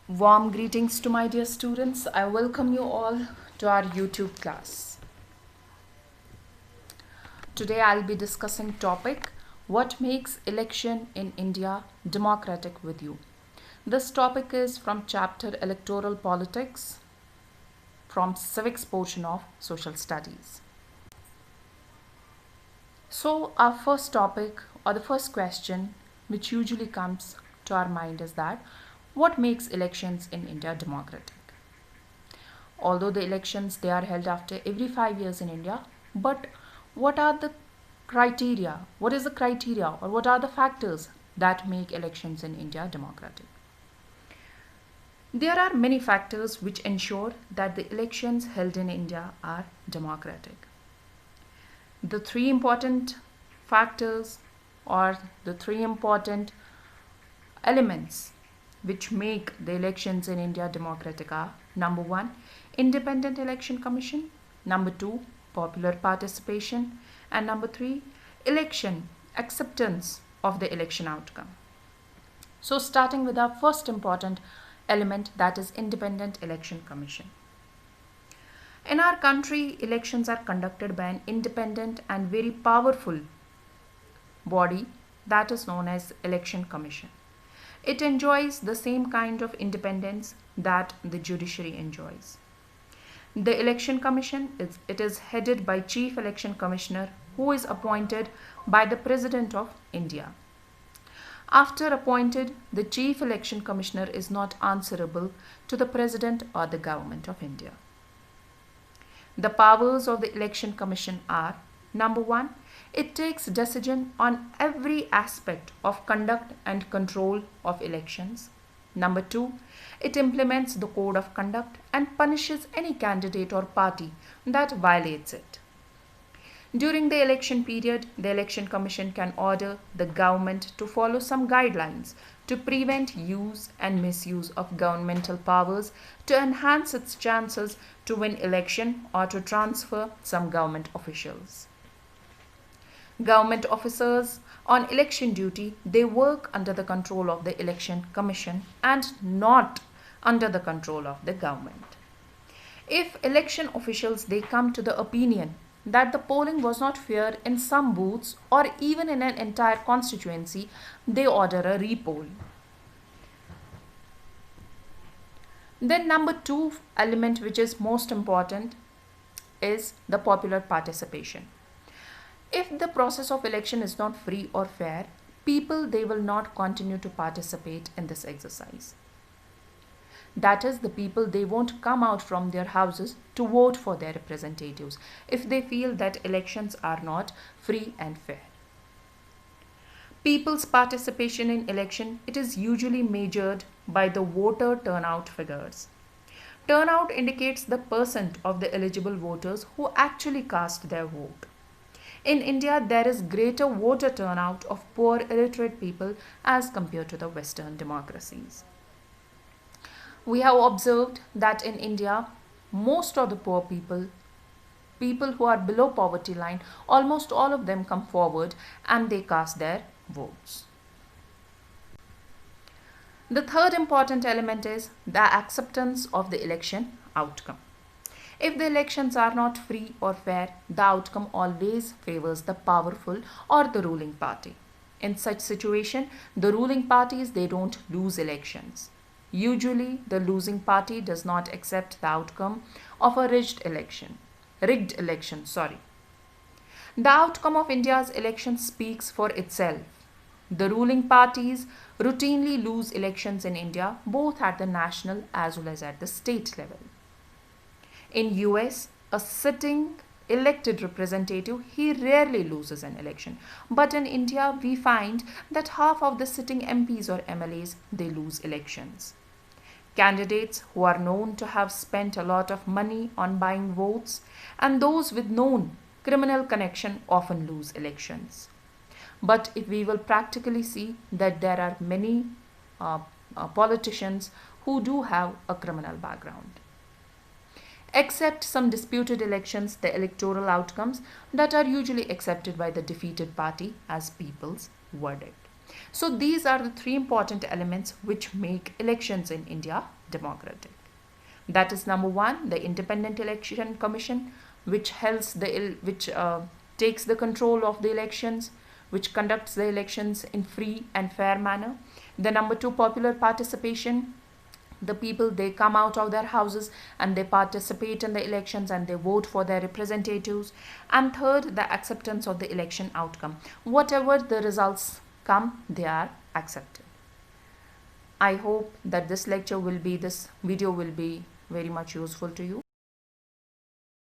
Warm greetings to my dear students. I welcome you all to our YouTube class. Today I'll be discussing topic what makes election in India democratic with you. This topic is from chapter Electoral Politics from civics portion of social studies. So our first topic or the first question which usually comes to our mind is that what makes elections in India democratic? Although the elections they are held after every 5 years in India, but what are the criteria? What is the criteria or what are the factors that make elections in India democratic? There are many factors which ensure that the elections held in India are democratic. The three important factors or the three important elements which make the elections in India democratic are: number 1, Independent Election Commission; number 2, popular participation; and number 3, election acceptance of the election outcome. So starting with our first important element, that is Independent Election Commission. In our country, elections are conducted by an independent and very powerful body that is known as Election Commission. It enjoys the same kind of independence that the judiciary enjoys. The Election Commission is headed by Chief Election Commissioner, who is appointed by the President of India. After appointed, the Chief Election Commissioner is not answerable to the President or the Government of India. The powers of the Election Commission are: number 1, it takes decision on every aspect of conduct and control of elections. Number 2, it implements the code of conduct and punishes any candidate or party that violates it. During the election period, the Election Commission can order the government to follow some guidelines to prevent use and misuse of governmental powers to enhance its chances to win election or to transfer some government officials. Government officers on election duty, they work under the control of the Election Commission and not under the control of the government. If election officials they come to the opinion that the polling was not fair in some booths or even in an entire constituency, they order a repoll. Then number 2 element which is most important is the popular participation. If the process of election is not free or fair, people they will not continue to participate in this exercise. That is, the people they won't come out from their houses to vote for their representatives if they feel that elections are not free and fair. People's participation in election, it is usually measured by the voter turnout figures. Turnout indicates the percent of the eligible voters who actually cast their vote. In India, there is greater voter turnout of poor illiterate people as compared to the Western democracies. We have observed that in India, most of the poor people who are below poverty line, almost all of them come forward and they cast their votes. The third important element is the acceptance of the election outcome. If the elections are not free or fair, the outcome always favors the powerful or the ruling party. In such situation, the ruling parties they don't lose elections. Usually, the losing party does not accept the outcome of a rigged election. The outcome of India's election speaks for itself. The ruling parties routinely lose elections in India, both at the national as well as at the state level. In US, a sitting elected representative, he rarely loses an election. But in India, we find that half of the sitting MPs or MLAs, they lose elections. Candidates who are known to have spent a lot of money on buying votes and those with known criminal connection often lose elections. But if we will practically see that there are many politicians who do have a criminal background. Except some disputed elections, the electoral outcomes that are usually accepted by the defeated party as people's verdict. So these are the three important elements which make elections in India democratic. That is number one, the Independent Election Commission, which takes the control of the elections, which conducts the elections in free and fair manner. The number two, popular participation. The people, they come out of their houses and they participate in the elections and they vote for their representatives. And third, the acceptance of the election outcome. Whatever the results come, they are accepted. I hope that this video will be very much useful to you.